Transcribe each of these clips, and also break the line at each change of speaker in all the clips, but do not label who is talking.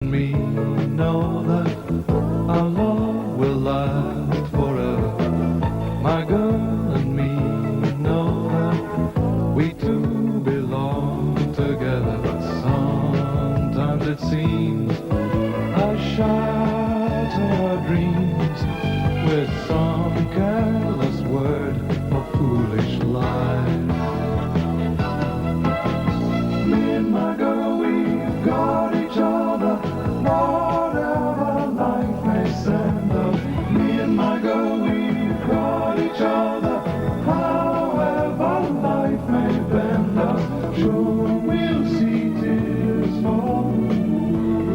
Me know that our love will last forever. My girl and me know that we two belong together. But sometimes it seems I shatter our dreams with some careless word or foolish lie. Me and my girl, we've got each other. Whatever life may send us, me and my girl, we've got each other. However life may bend us, sure we'll see tears fall.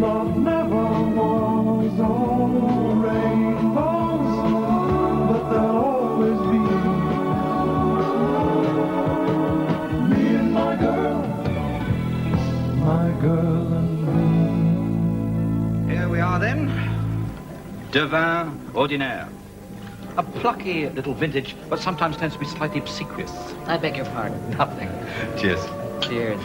Love never was all rainbows, but there'll always be me and my girl and me.
Here we are then. De vin ordinaire. A plucky little vintage, but sometimes tends to be slightly obsequious.
I beg your pardon.
Nothing. Cheers.
Cheers.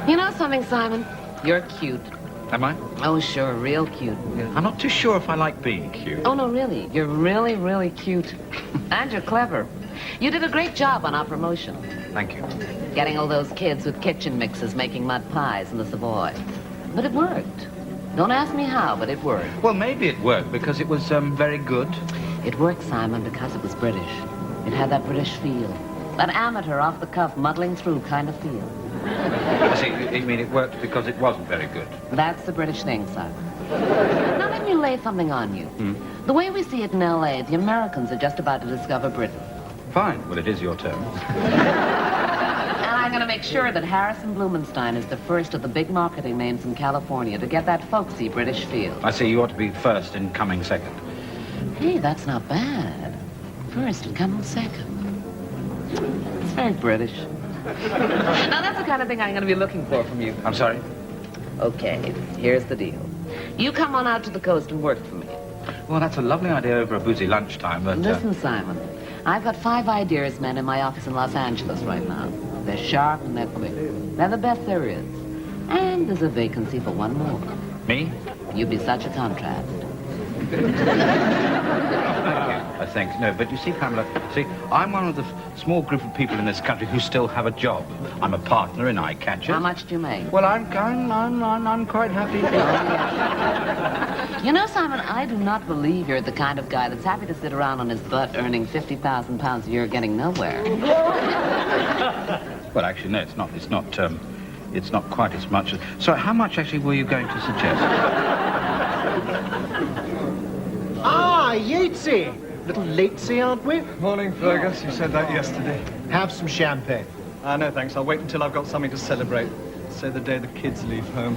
You know something, Simon? You're cute.
Am I?
Oh, sure, real cute.
I'm not too sure if I like being cute.
Oh, no, really. You're really, really cute. And you're clever. You did a great job on our promotion.
Thank you.
Getting all those kids with kitchen mixes making mud pies in the Savoy. But it worked. Don't ask me how, but it worked.
Well, maybe it worked because it was very good.
It worked, Simon, because it was British. It had that British feel. That amateur, off-the-cuff, muddling through kind of feel.
I see, you mean it worked because it wasn't very good.
That's the British thing, Simon. Now let me lay something on you. The way we see it in L.A., the Americans are just about to discover Britain.
Fine. Well, it is your turn.
And I'm going to make sure that Harrison Blumenstein is the first of the big marketing names in California to get that folksy British feel.
I see you ought to be first in coming second.
Hey, that's not bad. First and coming second. It's very British. Now, that's the kind of thing I'm going to be looking for from you.
I'm sorry?
Okay, here's the deal. You come on out to the coast and work for me.
Well, that's a lovely idea over a boozy lunchtime, but...
Listen, Simon. I've got 5 ideas men in my office in Los Angeles right now. They're sharp and they're quick. They're the best there is. And there's a vacancy for one more.
Me?
You'd be such a contrast.
I think. No, but you see, Pamela, see, I'm one of the small group of people in this country who still have a job. I'm a partner in Eye Catcher.
How much do you make?
Well, I'm quite happy.
You know, Simon, I do not believe you're the kind of guy that's happy to sit around on his butt earning 50,000 pounds a year getting nowhere.
Well, actually, no, it's not quite as much as... So how much actually were you going to suggest?
Ah, Yatesy! Little latesy, aren't we?
Morning, Fergus. You said that yesterday.
Have some champagne.
No, thanks. I'll wait until I've got something to celebrate. Say the day the kids leave home.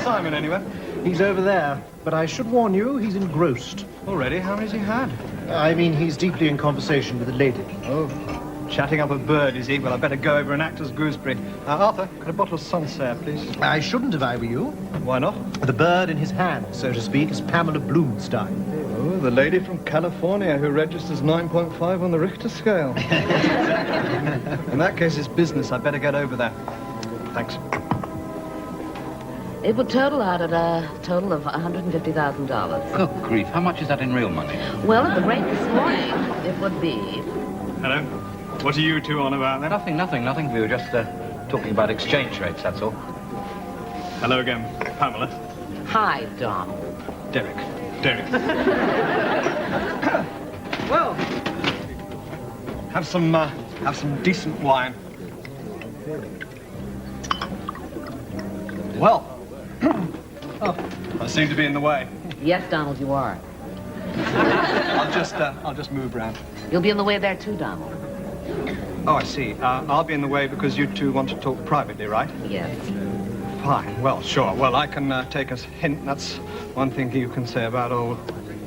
Simon, anyway?
He's over there, but I should warn you, he's engrossed.
Already? How many's he had?
I mean, he's deeply in conversation with a lady.
Oh, chatting up a bird, is he? Well, I better go over and act as gooseberry. Arthur, got a bottle of Sancerre, please?
I shouldn't if I were you.
Why not?
The bird in his hand, so to speak, is Pamela Blumenstein.
Oh, the lady from California who registers 9.5 on the Richter scale. In that case, it's business. I better get over there. Thanks.
It would total out at a total of $150,000.
Good grief, how much is that in real money?
Well, at the rate this morning, it would be...
Hello. What are you two on about then?
Nothing. We were just talking about exchange rates, that's all.
Hello again, Pamela.
Hi, Dom.
Derek. Well, have some decent wine. Well, oh, I seem to be in the way.
Yes, Donald, you are.
I'll just move round.
You'll be in the way there too, Donald.
Oh, I see. I'll be in the way because you two want to talk privately, right?
Yes.
Fine. Well, sure. Well, I can take a hint. That's one thing you can say about old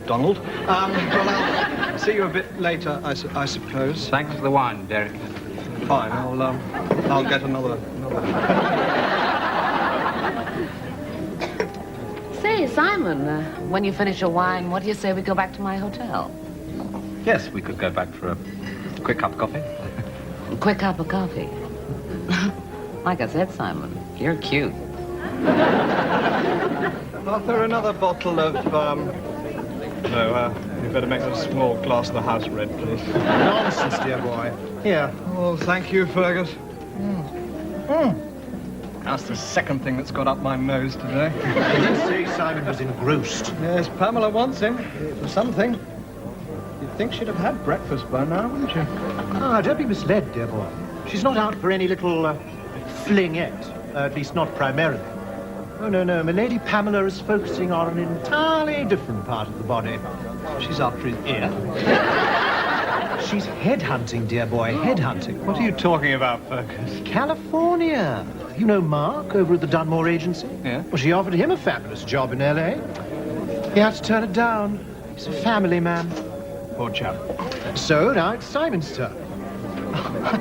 Donald. Well, I'll see you a bit later, I suppose.
Thanks for the wine, Derek.
Fine. I'll get another.
Say, Simon, when you finish your wine, what do you say we go back to my hotel?
Yes, we could go back for a quick cup of coffee.
A quick cup of coffee. Like I said, Simon, you're cute.
Arthur, another bottle of, No, you better make that small glass of the house red, please.
Nonsense, dear boy. Here.
Oh, thank you, Fergus. That's the second thing that's got up my nose today.
I did say Simon was engrossed.
Yes, Pamela wants him for something. You'd think she'd have had breakfast by now, wouldn't you?
Ah, don't be misled, dear boy. She's not out for any little flingette. At least not primarily. Oh, no, no. Milady Pamela is focusing on an entirely different part of the body.
She's after his ear.
She's headhunting, dear boy, headhunting.
What are you talking about, Fergus?
California. You know Mark over at the Dunmore Agency?
Yeah.
Well, she offered him a fabulous job in L.A. He had to turn it down. He's a family man.
Poor chap.
So now it's Simon's turn.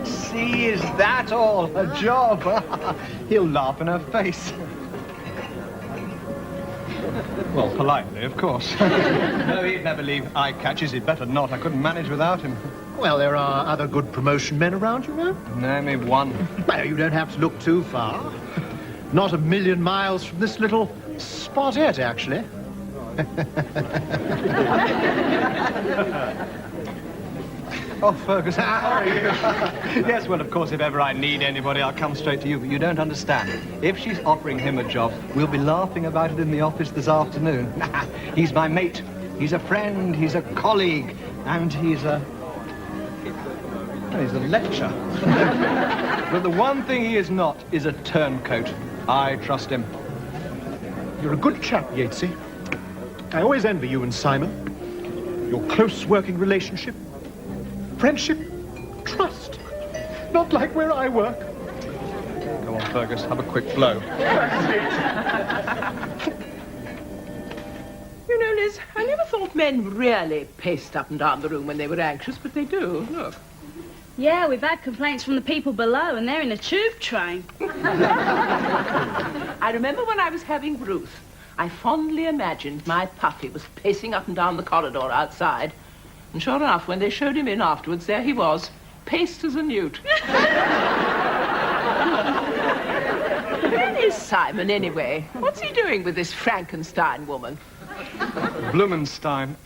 See, is that all? A job? He'll laugh in her face. Well, politely, of course. No, he'd never leave eye catches. He'd better not. I couldn't manage without him.
Well, there are other good promotion men around, you know.
Name me one.
Well, you don't have to look too far. Not a million miles from this little spotette, actually.
Oh, Fergus, how are you? Yes, well, of course, if ever I need anybody, I'll come straight to you, but you don't understand. If she's offering him a job, we'll be laughing about it in the office this afternoon. He's my mate, he's a friend, he's a colleague, and he's a lecturer. But the one thing he is not is a turncoat. I trust him.
You're a good chap, Yatesy. I always envy you and Simon. Your close working relationship. Friendship, trust. Not like where I work.
Go on, Fergus, have a quick blow.
You know, Liz, I never thought men really paced up and down the room when they were anxious, but they do. Look.
Yeah, we've had complaints from the people below, and they're in a tube train.
I remember when I was having Ruth, I fondly imagined my puppy was pacing up and down the corridor outside. And sure enough, when they showed him in afterwards, there he was, paced as a newt. Where is Simon, anyway? What's he doing with this Frankenstein woman?
Blumenstein.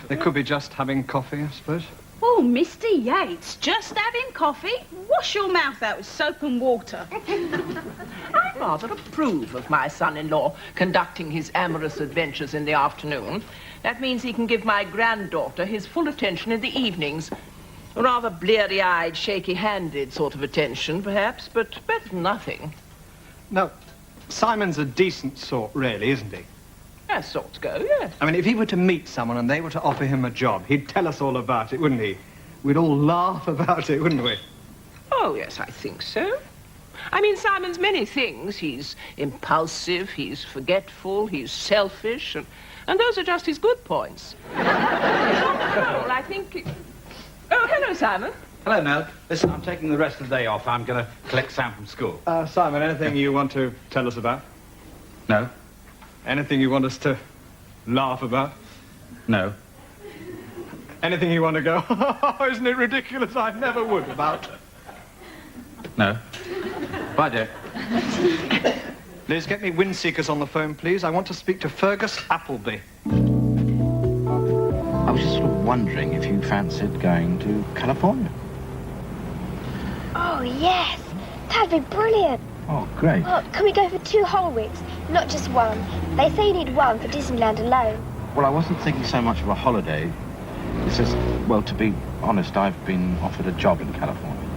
They could be just having coffee, I suppose.
Oh, Mr. Yates, just having coffee? Wash your mouth out with soap and water.
I rather approve of my son-in-law conducting his amorous adventures in the afternoon. That means he can give my granddaughter his full attention in the evenings. A rather bleary-eyed, shaky-handed sort of attention, perhaps, but better than nothing.
No, Simon's a decent sort, really, isn't he?
As sorts go, yes.
I mean, if he were to meet someone and they were to offer him a job, he'd tell us all about it, wouldn't he? We'd all laugh about it, wouldn't we?
Oh, yes, I think so. I mean, Simon's many things. He's impulsive, he's forgetful, he's selfish, and those are just his good points. Well, I think... Oh, hello, Simon.
Hello, Nell. Listen, I'm taking the rest of the day off. I'm going to collect Sam from school.
Simon, anything you want to tell us about?
No?
Anything you want us to laugh about?
No.
Anything you want to go, oh, isn't it ridiculous? I never would about.
No. Bye, dear.
Liz, get me Windseekers on the phone, please. I want to speak to Fergus Appleby.
I was just sort of wondering if you fancied going to California.
Oh, yes. That'd be brilliant.
Oh, great.
Well, can we go for 2 whole weeks, not just one? They say you need one for Disneyland alone.
Well, I wasn't thinking so much of a holiday. It's just, well, to be honest, I've been offered a job in California.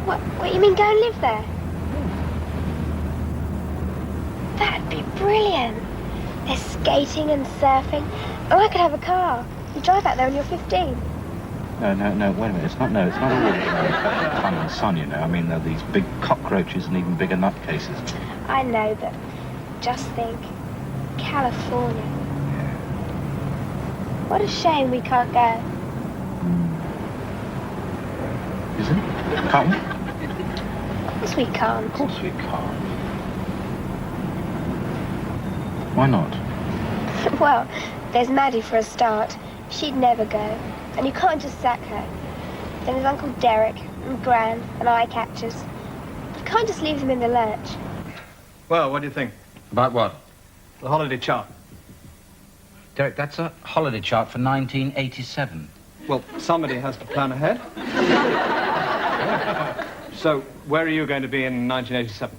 What you mean go and live there? That'd be brilliant. There's skating and surfing. Oh, I could have a car. You drive out there when you're 15.
No, wait a minute. It's not all fun and sun, you know. I mean, there are these big cockroaches and even bigger nutcases.
I know, but just think. California.
Yeah.
What a shame we can't go.
Is it? Can't we?
Of course we can't.
Of course we can't. Why not?
Well, there's Maddie for a start. She'd never go. And you can't just sack her. Then there's Uncle Derek and Gran and eye catchers. You can't just leave them in the lurch.
Well, what do you think?
About what?
The holiday chart.
Derek, that's a holiday chart for 1987.
Well, somebody has to plan ahead. So, where are you going to be in 1987?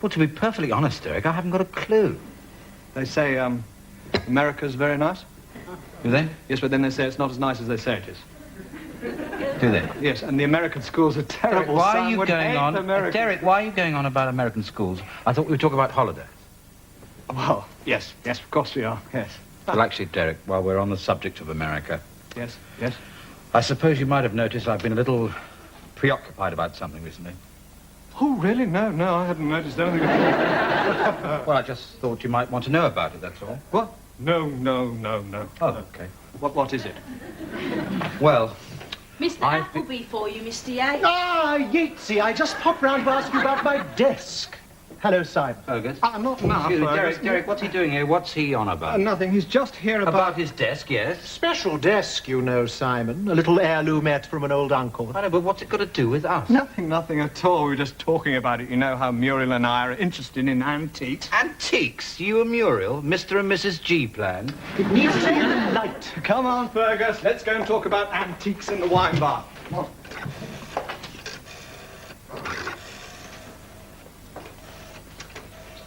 Well, to be perfectly honest, Derek, I haven't got a clue.
They say, America's very nice.
Do they?
Yes, but then they say it's not as nice as they say it is.
Do they?
Yes, and the American schools are terrible.
Derek, why
Son
are you
would
going
hate
on?
Americans.
Derek, why are you going on about American schools? I thought we were talking about holidays.
Well, yes, of course we are, yes.
Well, actually, Derek, while we're on the subject of America,
Yes.
I suppose you might have noticed I've been a little preoccupied about something recently.
Oh, really? No, I hadn't noticed anything.
Well, I just thought you might want to know about it, that's all.
What? No.
Oh, okay.
What is it?
Well,
Mr. Appleby for you, Mr. Yates.
Ah, Yatesy, I just popped round to ask you about my desk. Hello, Simon.
Fergus.
Not now,
Excuse me,
Fergus.
Derek, what's he doing here? What's he on about?
Nothing. He's just here
About his desk, yes.
Special desk, you know, Simon. A little heirloomette from an old uncle.
I know, but what's it got to do with us?
Nothing at all. We were just talking about it. You know how Muriel and I are interested in antiques.
Antiques? You and Muriel? Mr. and Mrs. G plan?
It needs to be light.
Come on, Fergus. Let's go and talk about antiques in the wine bar. Come on.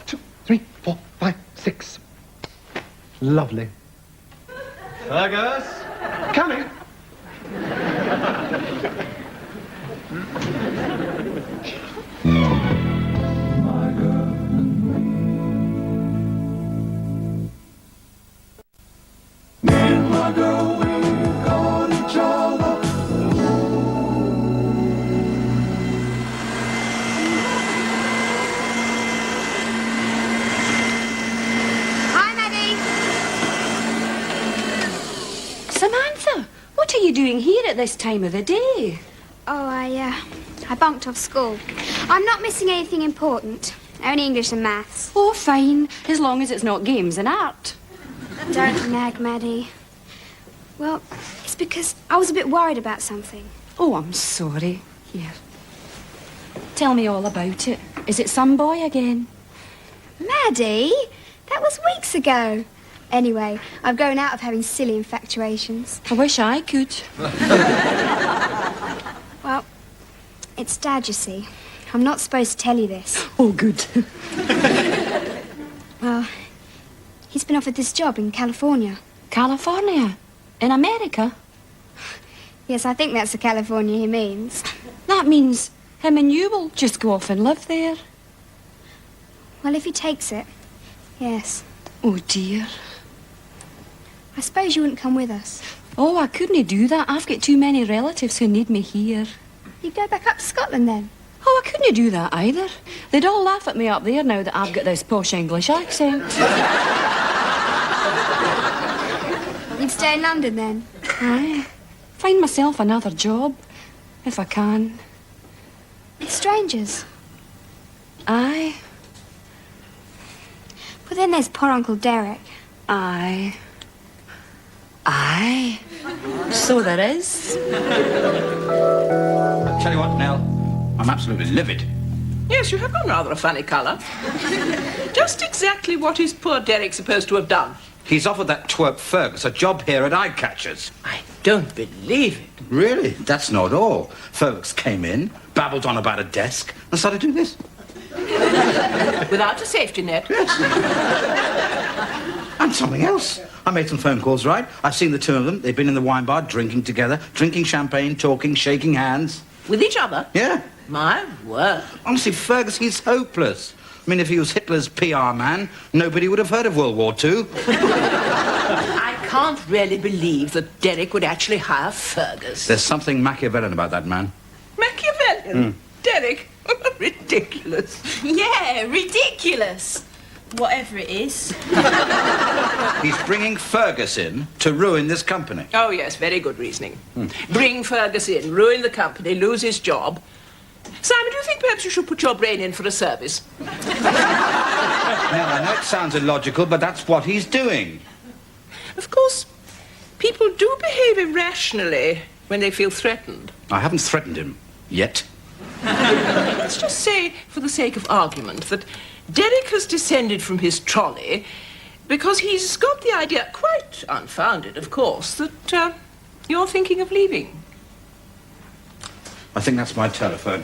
2, 3, 4, 5, 6. Lovely.
Fergus.
Coming.
My girl and me and my girl, we got each other.
Hi, Maddie.
Samantha, what are you doing here at this time of the day?
Oh, I bunked off school. I'm not missing anything important. Only English and maths.
Oh, fine, as long as it's not games and art.
Don't nag, Maddie. Well, it's because I was a bit worried about something.
Oh, I'm sorry. Here. Tell me all about it. Is it some boy again?
Maddie? That was weeks ago. Anyway, I've grown out of having silly infatuations.
I wish I could.
Well, it's Dad, you see. I'm not supposed to tell you this.
Oh, good.
Well, he's been offered this job in California.
California? In America?
Yes, I think that's the California he means.
That means him and you will just go off and live there.
Well, if he takes it, yes.
Oh, dear.
I suppose you wouldn't come with us.
Oh, I couldn't do that. I've got too many relatives who need me here.
You'd go back up to Scotland then.
Oh, I couldn't do that either. They'd all laugh at me up there now that I've got this posh English accent.
You'd stay in London then.
Aye. Find myself another job, if I can.
With strangers.
Aye.
But then there's poor Uncle Derek.
Aye. Aye. So there is.
Tell you what, Nell, I'm absolutely livid.
Yes, you have got rather a funny colour. Just exactly what is poor Derek supposed to have done?
He's offered that twerp Fergus a job here at Eye Catchers.
I don't believe it.
Really? That's not all. Fergus came in, babbled on about a desk, and started doing this.
Without a safety net.
And something else. I made some phone calls, right? I've seen the two of them. They've been in the wine bar, drinking together, drinking champagne, talking, shaking hands.
With each other?
Yeah.
My word.
Honestly, Fergus, he's hopeless. I mean, if he was Hitler's PR man, nobody would have heard of World War II.
I can't really believe that Derek would actually hire Fergus.
There's something Machiavellian about that man.
Machiavellian? Derek? Ridiculous.
Yeah, ridiculous. Whatever it is.
He's bringing Fergus in to ruin this company.
Oh, yes, very good reasoning. Bring Fergus in, ruin the company, lose his job. Simon, do you think perhaps you should put your brain in for a service?
Now, I know it sounds illogical, but that's what he's doing.
Of course, people do behave irrationally when they feel threatened.
I haven't threatened him yet.
Let's just say, for the sake of argument, that Derek has descended from his trolley because he's got the idea, quite unfounded, of course, that you're thinking of leaving.
I think that's my telephone.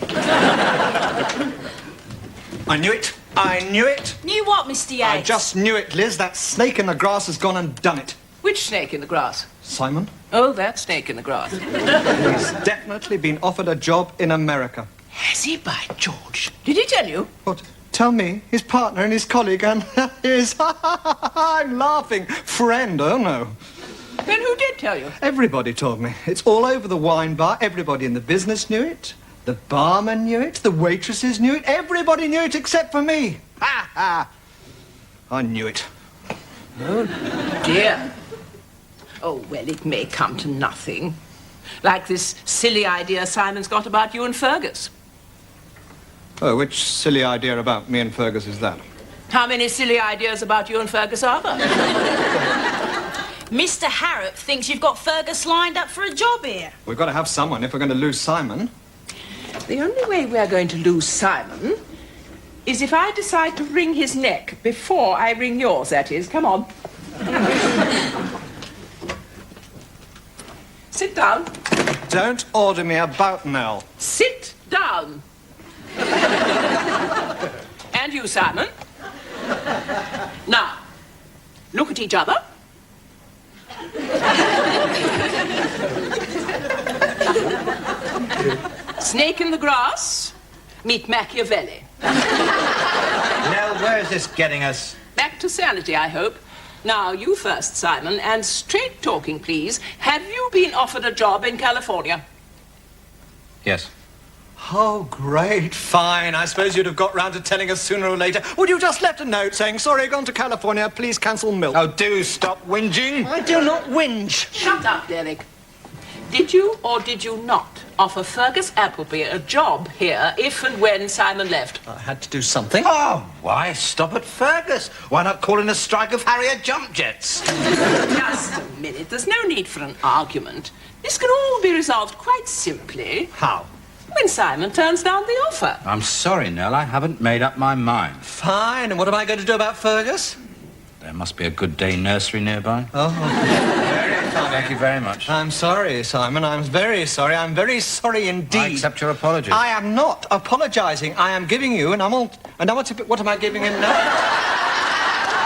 I knew it. I knew it.
Knew what, Mr. Yates?
I just knew it, Liz. That snake in the grass has gone and done it.
Which snake in the grass?
Simon?
Oh, that snake in the grass.
He's definitely been offered a job in America.
Has he, by George? Did he tell you?
What? Tell me, his partner and his colleague and his, I'm laughing, friend, oh no.
Then who did tell you?
Everybody told me. It's all over the wine bar. Everybody in the business knew it. The barman knew it. The waitresses knew it. Everybody knew it except for me. Ha ha! I knew it.
Oh, dear. Oh, well, it may come to nothing. Like this silly idea Simon's got about you and Fergus.
Oh, which silly idea about me and Fergus is that?
How many silly ideas about you and Fergus are there?
Mr. Harrop thinks you've got Fergus lined up for a job here.
We've got to have someone if we're going to lose Simon.
The only way we're going to lose Simon is if I decide to wring his neck before I wring yours, that is. Come on. Sit down.
Don't order me about, Nell.
Sit down. And you, Simon. Now, look at each other. Snake in the grass, meet Machiavelli.
Nell, where is this getting us?
Back to sanity, I hope. Now, you first, Simon, and straight talking, please. Have you been offered a job in California?
Yes.
Oh, great. Fine. I suppose you'd have got round to telling us sooner or later. Would you just left a note saying, sorry, gone to California, please cancel milk?
Oh, do stop whinging.
I do not whinge.
Shut up, Derek. Did you or did you not offer Fergus Appleby a job here if and when Simon left?
I had to do something.
Oh, why stop at Fergus? Why not call in a strike of Harrier jump jets?
Just a minute. There's no need for an argument. This can all be resolved quite simply.
How?
When Simon turns down the offer.
I'm sorry, Nell, I haven't made up my mind.
Fine. And what am I going to do about Fergus?
There must be a good day nursery nearby.
Oh.
Thank you very much.
I'm sorry, Simon. I'm very sorry. I'm very sorry indeed.
I accept your apology.
I am not apologizing. I am giving you, what am I giving him now?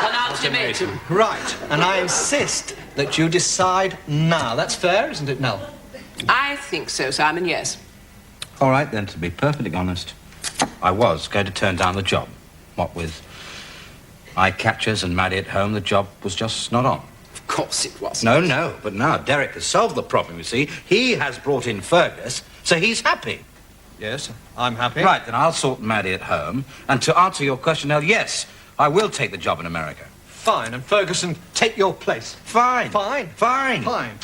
An ultimatum.
Right. And I insist that you decide now. That's fair, isn't it, Nell?
I think so, Simon, yes.
All right, then, to be perfectly honest, I was going to turn down the job. What with eye catchers and Maddie at home, the job was just not on.
Of course it wasn't.
No, but now Derek has solved the problem, you see. He has brought in Fergus, so he's happy.
Yes, I'm happy.
Right, then I'll sort Maddie at home. And to answer your question, Nell, yes, I will take the job in America.
Fine, and Ferguson, take your place.
Fine.
Fine.
Fine.
Fine.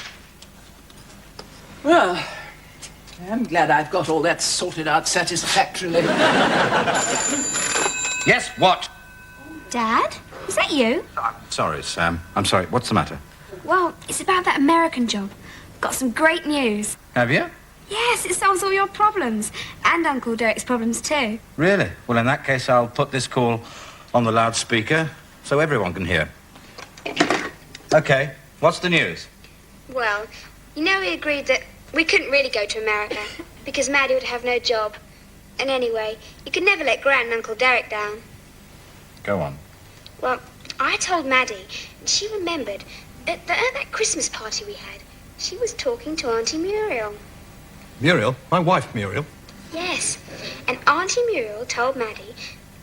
Well, I'm glad I've got all that sorted out satisfactorily.
Yes, what?
Dad? Is that you?
I'm sorry, Sam. I'm sorry. What's the matter?
Well, it's about that American job. Got some great news.
Have you?
Yes, it solves all your problems. And Uncle Derek's problems too.
Really? Well, in that case, I'll put this call on the loudspeaker so everyone can hear. Okay, what's the news?
Well, you know we agreed that we couldn't really go to America because Maddie would have no job. And anyway, you could never let Gran and Uncle Derek down.
Go on.
Well, I told Maddie, and she remembered at that Christmas party we had, she was talking to Auntie Muriel.
Muriel? My wife, Muriel?
Yes, and Auntie Muriel told Maddie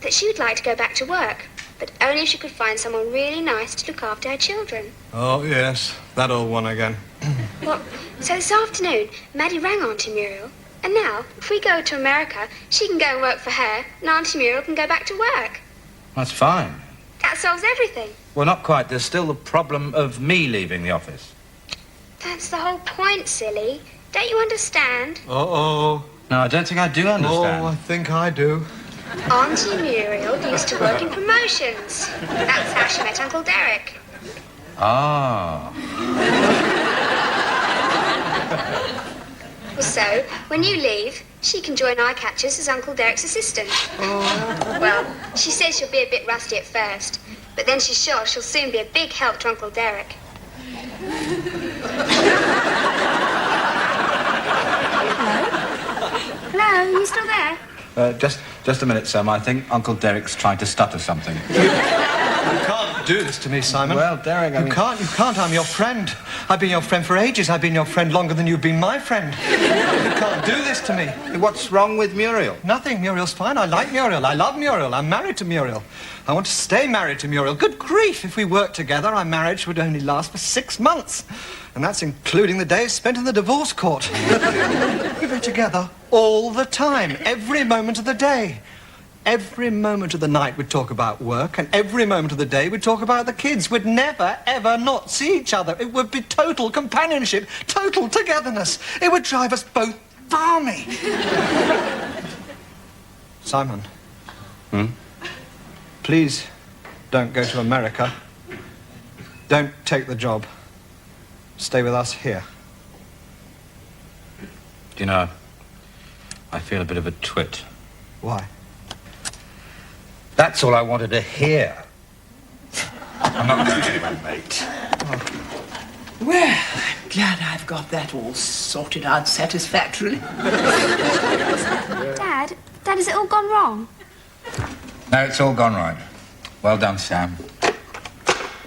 that she would like to go back to work, but only if she could find someone really nice to look after her children.
Oh, yes, that old one again.
Well, so this afternoon, Maddie rang Auntie Muriel, and now, if we go to America, she can go and work for her, and Auntie Muriel can go back to work.
That's fine.
That solves everything.
Well, not quite. There's still the problem of me leaving the office.
That's the whole point, silly. Don't you understand?
Uh-oh.
No, I don't think I do understand.
Oh, I think I do.
Auntie Muriel used to work in promotions. That's how she met Uncle Derek.
Ah.
Well, so, when you leave, she can join Eye Catchers as Uncle Derek's assistant. Well, she says she'll be a bit rusty at first, but then she's sure she'll soon be a big help to Uncle Derek. Hello, are you still there?
Just a minute, Sam. I think Uncle Derek's trying to stutter something.
You can't do this to me, Simon.
Well, Derek,
You can't. I'm your friend. I've been your friend for ages. I've been your friend longer than you've been my friend. You can't do this to me.
What's wrong with Muriel?
Nothing. Muriel's fine. I like Muriel. I love Muriel. I'm married to Muriel. I want to stay married to Muriel. Good grief, if we worked together, our marriage would only last for 6 months. And that's including the days spent in the divorce court. We'd be together all the time, every moment of the day. Every moment of the night we'd talk about work, and every moment of the day we'd talk about the kids. We'd never, ever not see each other. It would be total companionship, total togetherness. It would drive us both balmy. Simon. Please don't go to America. Don't take the job. Stay with us here.
Do you know, I feel a bit of a twit.
Why?
That's all I wanted to hear. I'm not going anywhere, mate.
Well, I'm glad I've got that all sorted out satisfactorily.
Dad, has it all gone wrong?
No, it's all gone right. Well done, Sam.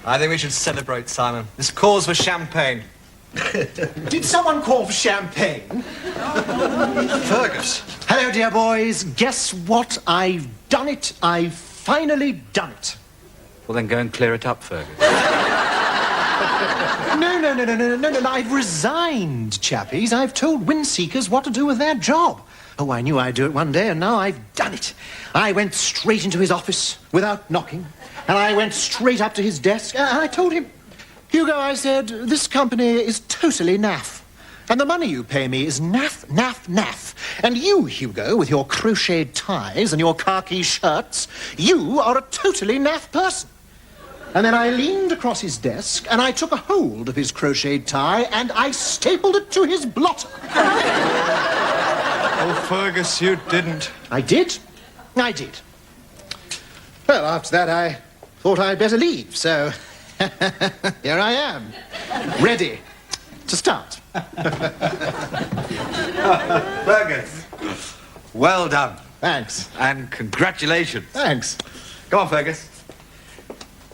I think we should celebrate, Simon. This calls for champagne.
Did someone call for champagne?
Fergus.
Hello, dear boys. Guess what? I've done it. I've finally done it.
Well, then go and clear it up, Fergus.
No. I've resigned, chappies. I've told Windseekers what to do with their job. Oh, I knew I'd do it one day, and now I've done it. I went straight into his office without knocking, and I went straight up to his desk, and I told him, Hugo, I said, this company is totally naff. And the money you pay me is naff, naff, naff. And you, Hugo, with your crocheted ties and your khaki shirts, you are a totally naff person. And then I leaned across his desk, and I took a hold of his crocheted tie, and I stapled it to his blotter.
Oh, Fergus, you didn't.
I did. Well, after that, I thought I'd better leave, so here I am, ready to start.
Fergus, well done.
Thanks.
And congratulations.
Thanks.
Come on, Fergus.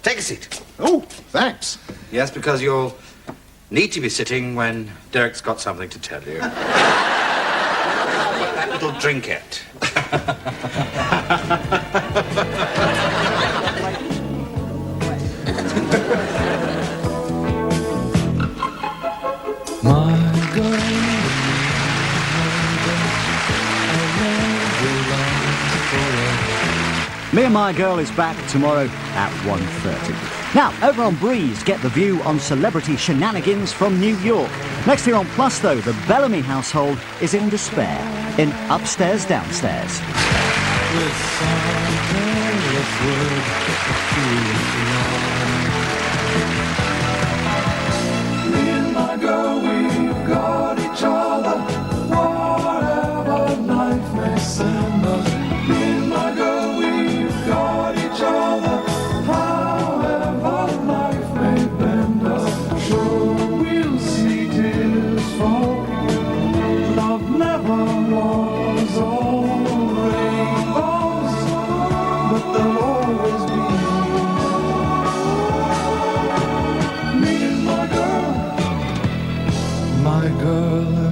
Take a seat.
Oh, thanks.
Yes, because you'll need to be sitting when Derek's got something to tell you. That little trinket.
Me and My Girl is back tomorrow at 1:30. Now, over on Breeze, get the view on celebrity shenanigans from New York. Next year on Plus, though, the Bellamy household is in despair in Upstairs Downstairs.
With some careless word, me and my girl, we've got each other. Whatever life may send us, me and my girl, we've got each other. However life may bend us, sure we'll see tears fall. Love never was all rainbows, but there'll always be me and my girl. My girl